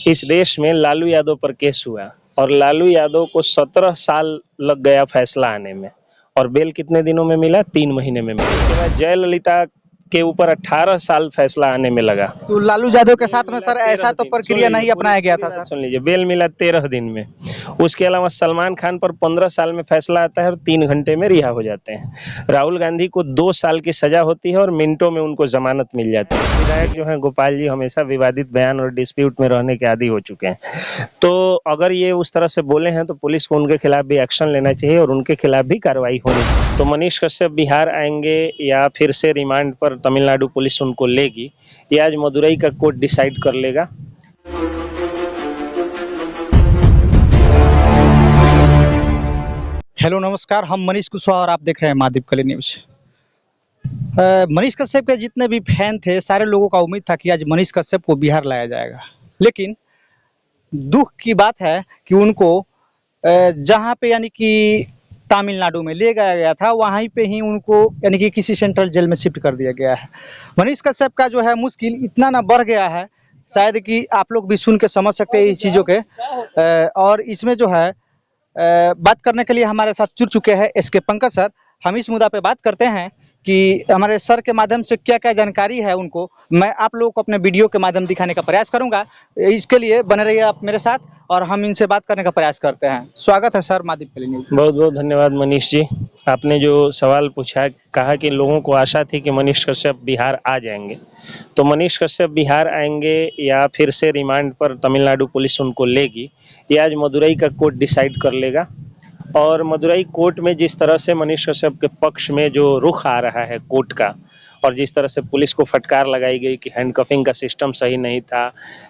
इस देश में लालू यादव पर केस हुआ और लालू यादव को 17 साल लग गया फैसला आने में और बेल कितने दिनों में मिला? 3 महीने में मिला। उसके बाद जयललिता के ऊपर 18 साल फैसला आने में लगा। तो लालू यादव के साथ में सर ऐसा तो प्रक्रिया नहीं अपनाया गया था सर। सुन लीजिए, बेल मिला 13 दिन में। उसके अलावा सलमान खान पर 15 साल में फैसला आता है और 3 घंटे में रिहा हो जाते हैं। राहुल गांधी को 2 साल की सजा होती है और मिनटों में उनको जमानत मिल जाती है। विधायक जो है गोपाल जी हमेशा विवादित बयान और डिस्प्यूट में रहने के आदी हो चुके हैं, तो अगर ये उस तरह से बोले हैं तो पुलिस को उनके खिलाफ भी एक्शन लेना चाहिए और उनके खिलाफ भी कार्रवाई होनी चाहिए। तो मनीष कश्यप बिहार आएंगे या फिर से रिमांड पर तमिलनाडु पुलिस उनको लेगी, ये आज मदुरई का कोर्ट डिसाइड कर लेगा। हेलो नमस्कार, हम मनीष कुशवाहा और आप देख रहे हैं महादीपकली न्यूज। मनीष कश्यप के जितने भी फैन थे सारे लोगों का उम्मीद था कि आज मनीष कश्यप को बिहार लाया जाएगा, लेकिन दुख की बात है कि उनको जहां पे यानी कि तमिलनाडु में ले गया गया था वहीं पे ही उनको यानी कि किसी सेंट्रल जेल में शिफ्ट कर दिया गया है। मनीष कश्यप का जो है मुश्किल इतना ना बढ़ गया है, शायद कि आप लोग भी सुन के समझ सकते हैं इस चीज़ों के। और इसमें जो है बात करने के लिए हमारे साथ जुड़ चुके हैं एसके पंकज सर। हम इस मुद्दा पे बात करते हैं कि हमारे सर के माध्यम से क्या क्या जानकारी है उनको मैं आप लोगों को अपने वीडियो के माध्यम दिखाने का प्रयास करूंगा। इसके लिए बने रहिए आप मेरे साथ और हम इनसे बात करने का प्रयास करते हैं। स्वागत है सर महादीपकली न्यूज। बहुत बहुत धन्यवाद मनीष जी। आपने जो सवाल पूछा, कहा कि लोगों को आशा थी कि मनीष कश्यप बिहार आ जाएंगे, तो मनीष कश्यप बिहार आएंगे या फिर से रिमांड पर तमिलनाडु पुलिस उनको लेगी, ये आज मदुरई का कोर्ट डिसाइड कर लेगा। और मदुरई कोर्ट में जिस तरह से मनीष कश्यप के पक्ष में जो रुख आ रहा है कोर्ट का, और जिस तरह से पुलिस को फटकार लगाई गई कि हैंडकफिंग का सिस्टम सही नहीं था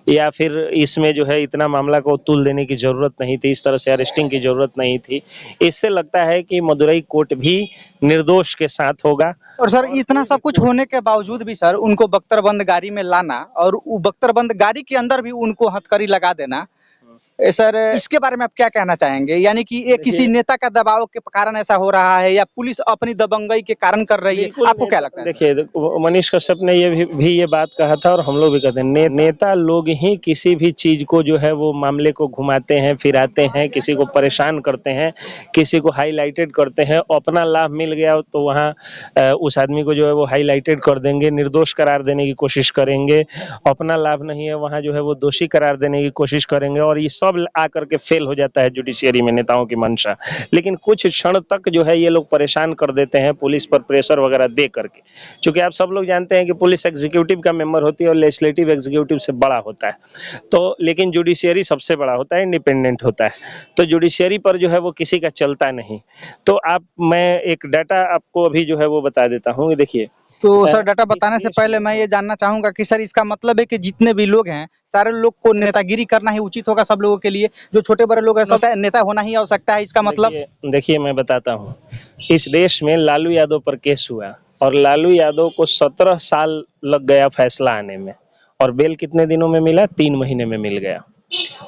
या फिर इसमें जो है इतना मामला को तुल देने की ज़रूरत नहीं थी, इस तरह से अरेस्टिंग की ज़रूरत नहीं थी, इससे लगता है कि मदुरई कोर्ट भी निर्दोष के साथ होगा। और सर इतना सब कुछ होने के बावजूद भी सर उनको बख्तरबंद गाड़ी में लाना और वो बख्तरबंद गाड़ी के अंदर भी उनको हथकड़ी लगा देना, सर इसके बारे में आप क्या कहना चाहेंगे? यानी कि ये किसी नेता का दबाव के कारण ऐसा हो रहा है या पुलिस अपनी दबंगई के कारण कर रही है, आपको क्या लगता है? देखिए, मनीष कश्यप ने ये बात कहा था और हम लोग भी कहते हैं, नेता लोग ही किसी भी चीज को जो है वो मामले को घुमाते हैं, फिराते हैं, किसी को परेशान करते हैं, किसी को हाईलाइटेड करते हैं। अपना लाभ मिल गया तो वहाँ उस आदमी को जो है वो हाईलाइटेड कर देंगे, निर्दोष करार देने की कोशिश करेंगे। अपना लाभ नहीं है वहाँ जो है वो दोषी करार देने की कोशिश करेंगे और ये सब आकर के फेल हो जाता है जुडिशियरी में नेताओं की मंशा। लेकिन कुछ क्षण तक जो है ये लोग परेशान कर देते हैं पुलिस पर प्रेशर वगैरह दे करके, क्योंकि आप सब लोग जानते हैं कि पुलिस एग्जीक्यूटिव का मेंबर होती है और लेजिस्लेटिव एग्जीक्यूटिव से बड़ा होता है, तो लेकिन जुडिशियरी सबसे बड़ा होता है, इंडिपेंडेंट होता है, तो जुडिशियरी पर जो है वो किसी का चलता नहीं। तो मैं एक डाटा आपको अभी जो है वो बता देता हूँ। देखिए, तो सर डाटा बताने से पहले मैं ये जानना चाहूंगा कि सर इसका मतलब है कि जितने भी लोग हैं सारे लोग को नेतागिरी करना ही उचित होगा सब लोगों के लिए, जो छोटे बड़े लोग हैं नेता होना ही आवश्यकता है, इसका मतलब? देखिए मैं बताता हूँ, इस देश में लालू यादव पर केस हुआ और लालू यादव को 17 साल लग गया फैसला आने में और बेल कितने दिनों में मिला? 3 महीने में मिल गया।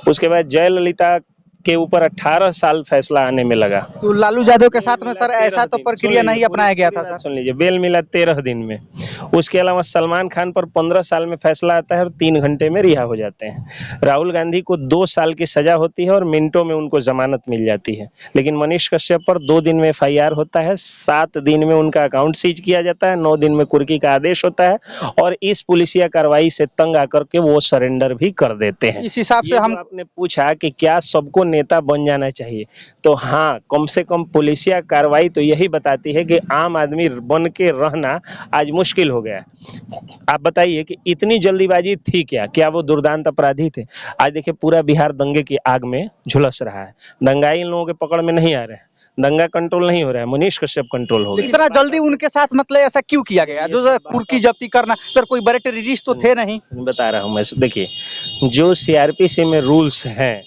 उसके बाद जयललिता के ऊपर 18 साल फैसला आने में लगा। तो लालू यादव के साथ में सर ऐसा तो प्रक्रिया नहीं अपनाया गया था सर। सुन लीजिए, बेल मिला 13 दिन में। उसके अलावा सलमान खान पर 15 साल में फैसला आता है और 3 घंटे में रिहा हो जाते हैं। राहुल गांधी को 2 साल की सजा होती है और मिनटों में उनको जमानत मिल जाती है। लेकिन मनीष कश्यप पर 2 दिन में FIR होता है, 7 दिन में उनका अकाउंट सीज किया जाता है, 9 दिन में कुर्की का आदेश होता है और इस पुलिसिया कार्रवाई से तंग आकर के वो सरेंडर भी कर देते हैं। इस हिसाब से हम आपने पूछा कि क्या सबको नेता बन जाना चाहिए, तो हाँ, कम से कम पुलिसिया कार्रवाई तो यही बताती है कि आम आदमी बन के रहना आज मुश्किल हो गया है। आप बताइए कि इतनी जल्दीबाजी थी क्या वो दुर्दांत अपराधी थे? आज देखिए पूरा बिहार दंगे की आग में झुलस रहा है, दंगाई इन लोगों के पकड़ में नहीं आ रहे हैं, दंगा कंट्रोल नहीं हो रहा है, मनीष कश्यप कंट्रोल हो गया। इतना जल्दी उनके साथ मतलब ऐसा क्यों किया गया? जो कुर्की जब्ती करना, सर कोई बड़े टेररिस्ट तो थे नहीं? बता रहा हूँ मैं, देखिए जो CRPC में रूल्स हैं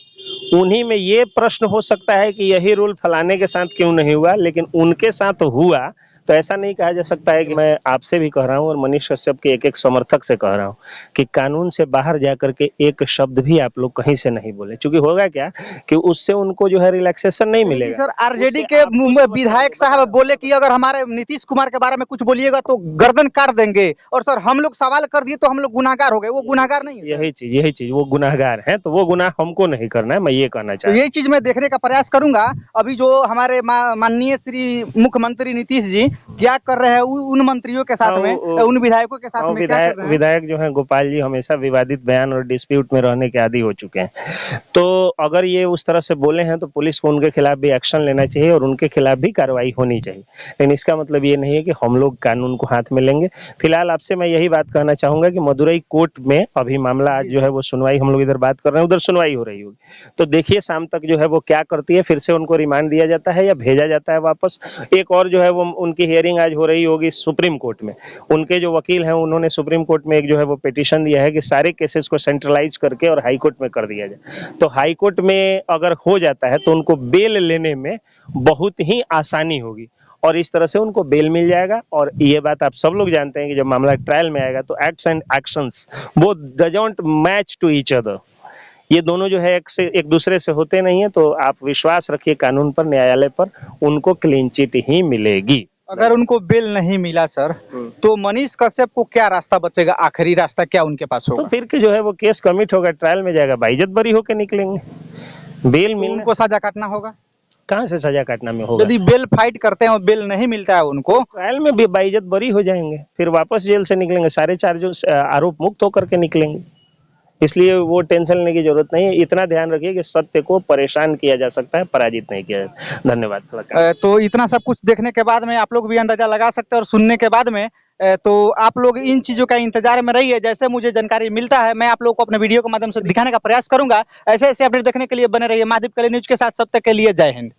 उन्हीं में ये प्रश्न हो सकता है कि यही रोल फलाने के साथ क्यों नहीं हुआ, लेकिन उनके साथ हुआ। तो ऐसा नहीं कहा जा सकता है कि मैं आपसे भी कह रहा हूँ और मनीष कश्यप के एक-एक समर्थक से कह रहा हूँ कि कानून से बाहर जाकर के एक शब्द भी आप लोग कहीं से नहीं बोले। चूँकि होगा क्या कि उससे उनको जो है रिलैक्सेशन नहीं लेकिन मिलेगा। सर आरजेडी उससे के आपको मुंह में समझ विधायक समझ साहब बोले कि अगर हमारे नीतीश कुमार के बारे में कुछ बोलिएगा तो गर्दन काट देंगे, और सर हम लोग सवाल कर दिए तो हम लोग गुनाहगार हो गए। वो गुनाहगार नहीं है सर? यही चीज़ वो गुनाहगार हैं, तो वो गुनाह हमको नहीं करना है, मैं ये कहना तो चाह रहा यही चीज मैं देखने का प्रयास करूंगा। अभी जो हमारे माननीय श्री मुख्यमंत्री नीतीश जी क्या कर रहे हैं उन मंत्रियों के साथ हाँ, में, उन विधायकों के साथ हाँ, में क्या कर रहे हैं? विधायक जो हैं गोपाल जी हमेशा विवादित बयान और डिस्प्यूट में रहने के आदी हो चुके हैं। तो अगर ये उस तरह से बोले हैं तो पुलिस को उनके खिलाफ भी एक्शन लेना चाहिए और उनके खिलाफ भी कार्रवाई होनी चाहिए। लेकिन इसका मतलब ये नहीं है कि हम लोग कानून को हाथ में लेंगे। फिलहाल आपसे मैं यही बात कहना चाहूँगा कि मदुरई कोर्ट में अभी मामला आज जो है वो सुनवाई, हम लोग इधर बात कर रहे हैं, उधर सुनवाई हो रही होगी। तो देखिए शाम तक जो है वो क्या करती है, फिर से उनको रिमांड दिया जाता है या भेजा जाता है वापस। एक और जो है वो उनकी हियरिंग आज हो रही होगी सुप्रीम कोर्ट में। उनके जो वकील हैं उन्होंने सुप्रीम कोर्ट में एक जो है वो पिटीशन दिया है कि सारे केसेस को सेंट्रलाइज करके और हाई कोर्ट में कर दिया जाए। तो हाई कोर्ट में अगर हो जाता है तो उनको बेल लेने में बहुत ही आसानी होगी और इस तरह से उनको बेल मिल जाएगा। और ये बात आप सब लोग जानते हैं कि जब मामला ट्रायल में आएगा तो एक्ट्स एंड एक्शंस वो doesn't match to each other. ये दोनों जो है एक दूसरे से होते नहीं है। तो आप विश्वास रखिए कानून पर, न्यायालय पर, उनको क्लीन चिट ही मिलेगी। अगर उनको बेल नहीं मिला सर तो मनीष कश्यप को क्या रास्ता बचेगा? आखिरी रास्ता क्या उनके पास तो होगा? फिर के जो है वो केस कमिट होगा, ट्रायल में जाएगा, बाइज्जत बरी होकर निकलेंगे। बेल तो मिलने उनको सजा काटना होगा। कहाँ से सजा काटना में होगा? यदि बेल फाइट करते हैं और बेल नहीं मिलता है उनको, ट्रायल में भी बाइज्जत बरी हो जाएंगे, फिर वापस जेल से निकलेंगे, सारे चार्जेस आरोप मुक्त होकर के निकलेंगे। इसलिए वो टेंशन लेने की जरूरत नहीं है। इतना ध्यान रखिए कि सत्य को परेशान किया जा सकता है, पराजित नहीं किया जाता। धन्यवाद। तो इतना सब कुछ देखने के बाद में आप लोग भी अंदाजा लगा सकते हैं और सुनने के बाद में तो आप लोग इन चीज़ों का इंतजार में रहिए। जैसे मुझे जानकारी मिलता है मैं आप लोगों को अपने वीडियो के माध्यम से दिखाने का प्रयास करूंगा। ऐसे ऐसे अपडेट देखने के लिए बने रहिए महादीप कली न्यूज के साथ। सब तक के लिए जय हिंद।